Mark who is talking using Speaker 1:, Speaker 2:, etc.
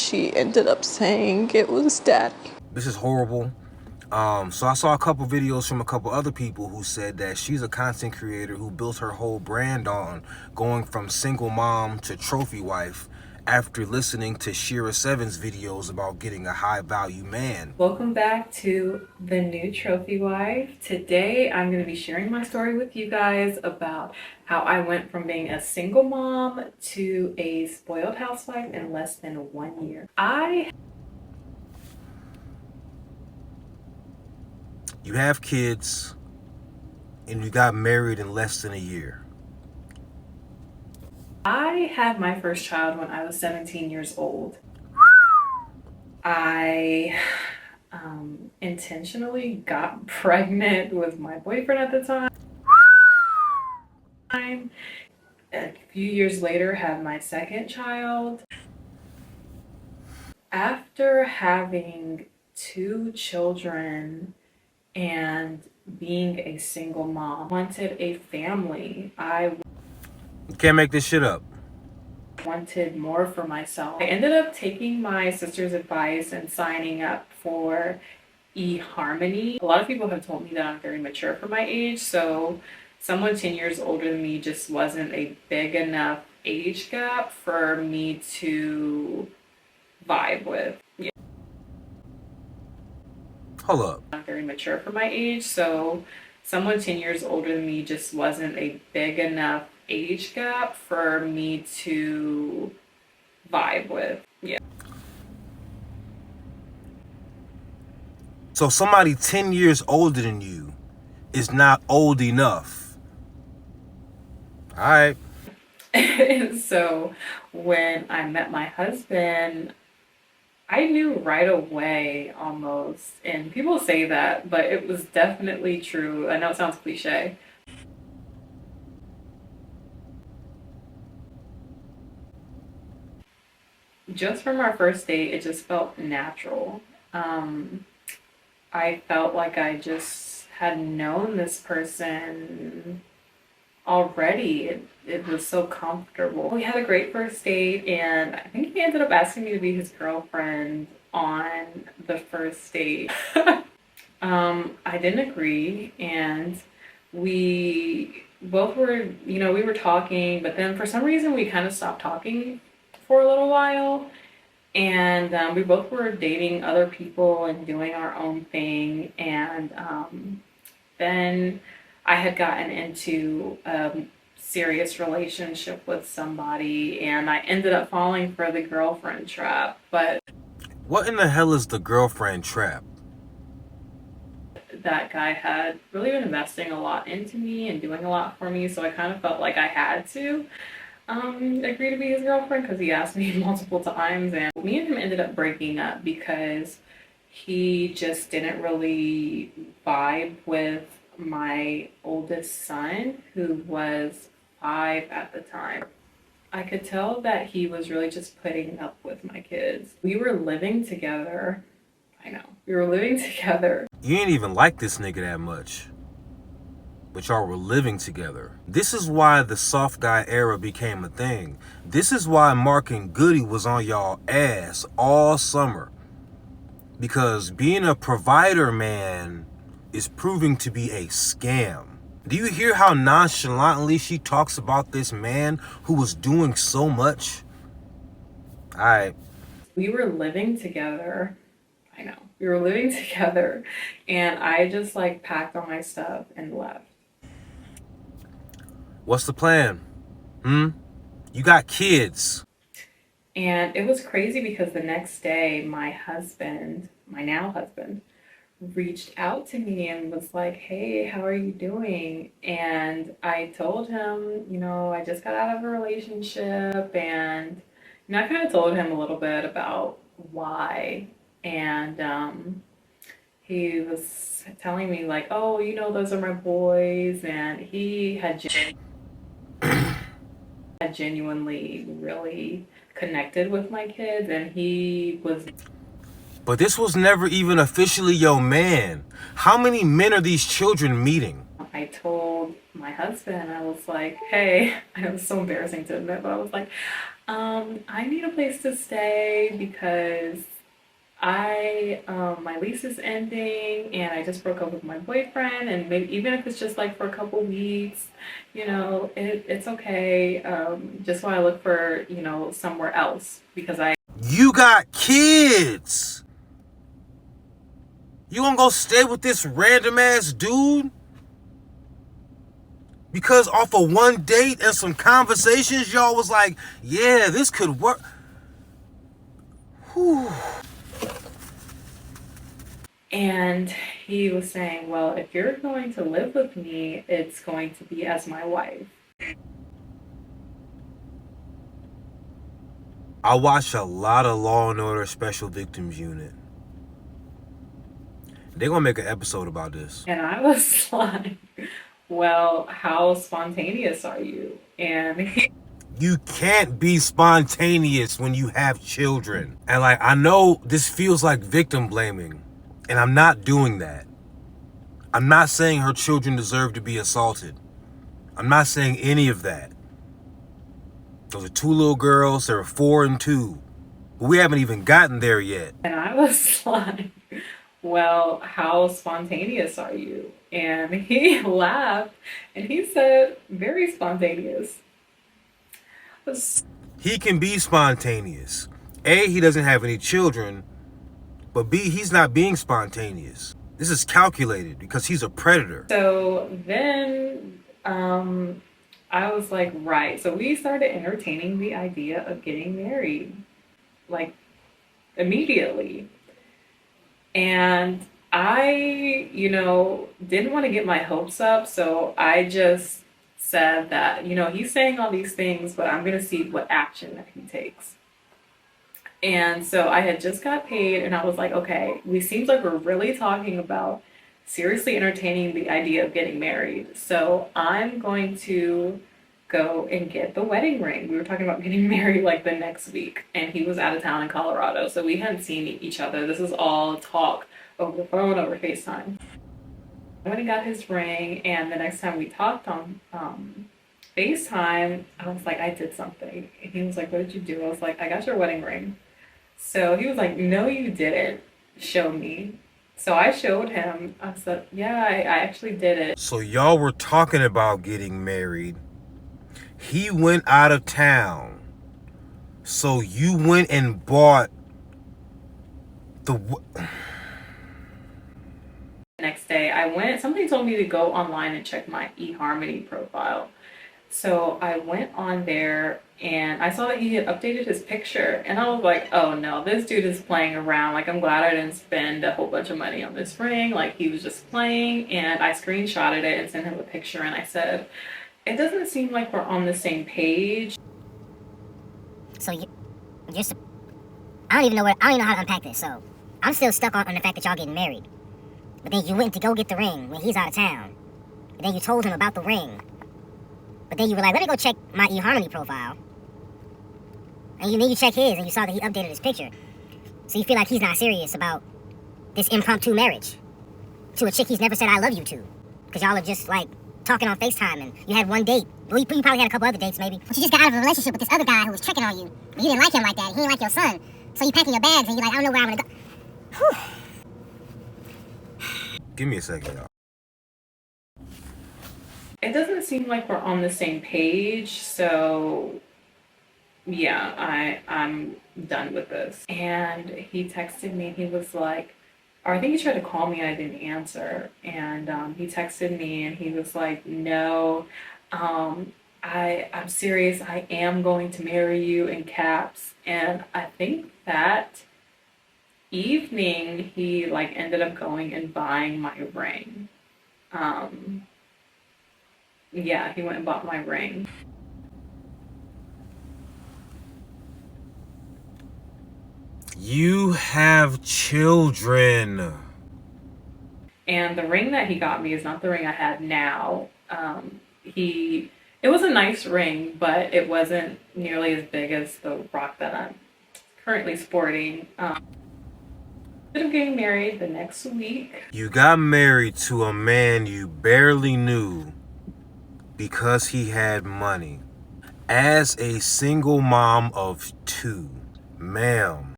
Speaker 1: she ended up saying it was daddy.
Speaker 2: This is horrible. So I saw a couple videos from a couple other people who said that she's a content creator who built her whole brand on going from single mom to trophy wife after listening to Shira Seven's videos about getting a high value man.
Speaker 3: Welcome back to the new trophy wife. Today I'm going to be sharing my story with you guys about how I went from being a single mom to a spoiled housewife in less than 1 year.
Speaker 2: You have kids and you got married in less than a year.
Speaker 3: I had my first child when I was 17 years old. I intentionally got pregnant with my boyfriend at the time. A few years later, had my second child. After having 2 children and being a single mom, wanted a family.
Speaker 2: You can't make this shit up.
Speaker 3: Wanted more for myself. I ended up taking my sister's advice and signing up for eHarmony. A lot of people have told me that I'm very mature for my age, so someone 10 years older than me just wasn't a big enough age gap for me to vibe with. Yeah.
Speaker 2: Hold up.
Speaker 3: I'm very mature for my age, so someone 10 years older than me just wasn't a big enough age gap for me to vibe with. Yeah.
Speaker 2: So somebody 10 years older than you is not old enough. All right.
Speaker 3: So when I met my husband, I knew right away almost, and people say that, but it was definitely true. I know it sounds cliche. Just from our first date, it just felt natural. I felt like I just had known this person already. It was so comfortable. We had a great first date, and I think he ended up asking me to be his girlfriend on the first date. I didn't agree, and we both were, we were talking, but then for some reason we kind of stopped talking for a little while, and we both were dating other people and doing our own thing, and then I had gotten into a serious relationship with somebody, and I ended up falling for the girlfriend trap. But
Speaker 2: What in the hell is the girlfriend trap?
Speaker 3: that guy had really been investing a lot into me and doing a lot for me, so I kind of felt like I had to agree to be his girlfriend because he asked me multiple times, and me and him ended up breaking up because he just didn't really vibe with my oldest son, who was 5 at the time. I could tell that he was really just putting up with my kids. We were living together. I know. We were living together.
Speaker 2: You ain't even like this nigga that much. But y'all were living together. This is why the soft guy era became a thing. This is why Mark and Goody was on y'all ass all summer. Because being a provider man is proving to be a scam. Do you hear how nonchalantly she talks about this man who was doing so much? Alright.
Speaker 3: We were living together. I know. We were living together, and I just packed all my stuff and left.
Speaker 2: What's the plan? You got kids.
Speaker 3: And it was crazy because the next day my husband, my now husband, reached out to me and was like, hey, how are you doing? And I told him, I just got out of a relationship, and I kind of told him a little bit about why. And he was telling me oh, those are my boys, and he had genuinely really connected with my kids, and he was.
Speaker 2: But this was never even officially your man. How many men are these children meeting?
Speaker 3: I told my husband, I was like, hey, it was so embarrassing to admit, but I was like, I need a place to stay because my lease is ending and I just broke up with my boyfriend, and maybe even if it's just like for a couple weeks, it's okay. Just while I look for, somewhere else because
Speaker 2: You got kids. You gonna go stay with this random ass dude? Because off of one date and some conversations, y'all was like, yeah, this could work. Whew.
Speaker 3: And he was saying, well, if you're going to live with me, it's going to be as my wife.
Speaker 2: I watch a lot of Law and Order Special Victims Unit. They're gonna make an episode about this.
Speaker 3: And I was like, well, how spontaneous are you? And
Speaker 2: you can't be spontaneous when you have children. And like, I know this feels like victim blaming, and I'm not doing that. I'm not saying her children deserve to be assaulted. I'm not saying any of that. Those are two little girls. They're 4 and 2. But we haven't even gotten there yet.
Speaker 3: And I was like, well, how spontaneous are you? And he laughed and he said, very spontaneous.
Speaker 2: He can be spontaneous. A, he doesn't have any children. But B, he's not being spontaneous. This is calculated because he's a predator.
Speaker 3: So then I was like, right. So we started entertaining the idea of getting married, like immediately. And I, didn't want to get my hopes up. So I just said that, he's saying all these things, but I'm going to see what action that he takes. And so I had just got paid and I was like, okay, we seems like we're really talking about seriously entertaining the idea of getting married. So I'm going to go and get the wedding ring. We were talking about getting married like the next week, and he was out of town in Colorado, so we hadn't seen each other. This is all talk over the phone, over FaceTime. I went and got his ring, and the next time we talked on FaceTime, I was like, I did something. And he was like, what did you do? I was like, I got your wedding ring. So he was like, no, you didn't. Show me. So I showed him. I said, yeah, I actually did it.
Speaker 2: So y'all were talking about getting married. He went out of town. So you went and bought the...
Speaker 3: Next day, somebody told me to go online and check my eHarmony profile. So I went on there and I saw that he had updated his picture, and I was like, oh no, this dude is playing around. Like, I'm glad I didn't spend a whole bunch of money on this ring. Like, he was just playing. And I screenshotted it and sent him a picture, and I said, it doesn't seem like we're on the same page.
Speaker 4: So I don't even know how to unpack this. So I'm still stuck on the fact that y'all getting married. But then you went to go get the ring when he's out of town. And then you told him about the ring. But then you were like, let me go check my eHarmony profile. And then you check his and you saw that he updated his picture. So you feel like he's not serious about this impromptu marriage to a chick he's never said I love you to. Because y'all are just like talking on FaceTime and you had one date. Well, you probably had a couple other dates maybe. But you just got out of a relationship with this other guy who was tricking on you. But you didn't like him like that. He didn't like your son. So you packing your bags and you're like, I don't know where I'm going to go. Whew.
Speaker 2: Give me a second, y'all.
Speaker 3: It doesn't seem like we're on the same page, so yeah, I'm done with this. And he texted me, he was like, or I think he tried to call me and I didn't answer. And he texted me and he was like, no, I'm serious, I am going to marry you, in caps. And I think that evening he like ended up going and buying my ring. Yeah, he went and bought my ring.
Speaker 2: You have children.
Speaker 3: And the ring that he got me is not the ring I had now. It was a nice ring, but it wasn't nearly as big as the rock that I'm currently sporting. I'm getting married the next week.
Speaker 2: You got married to a man you barely knew because he had money. as a single mom of two, ma'am,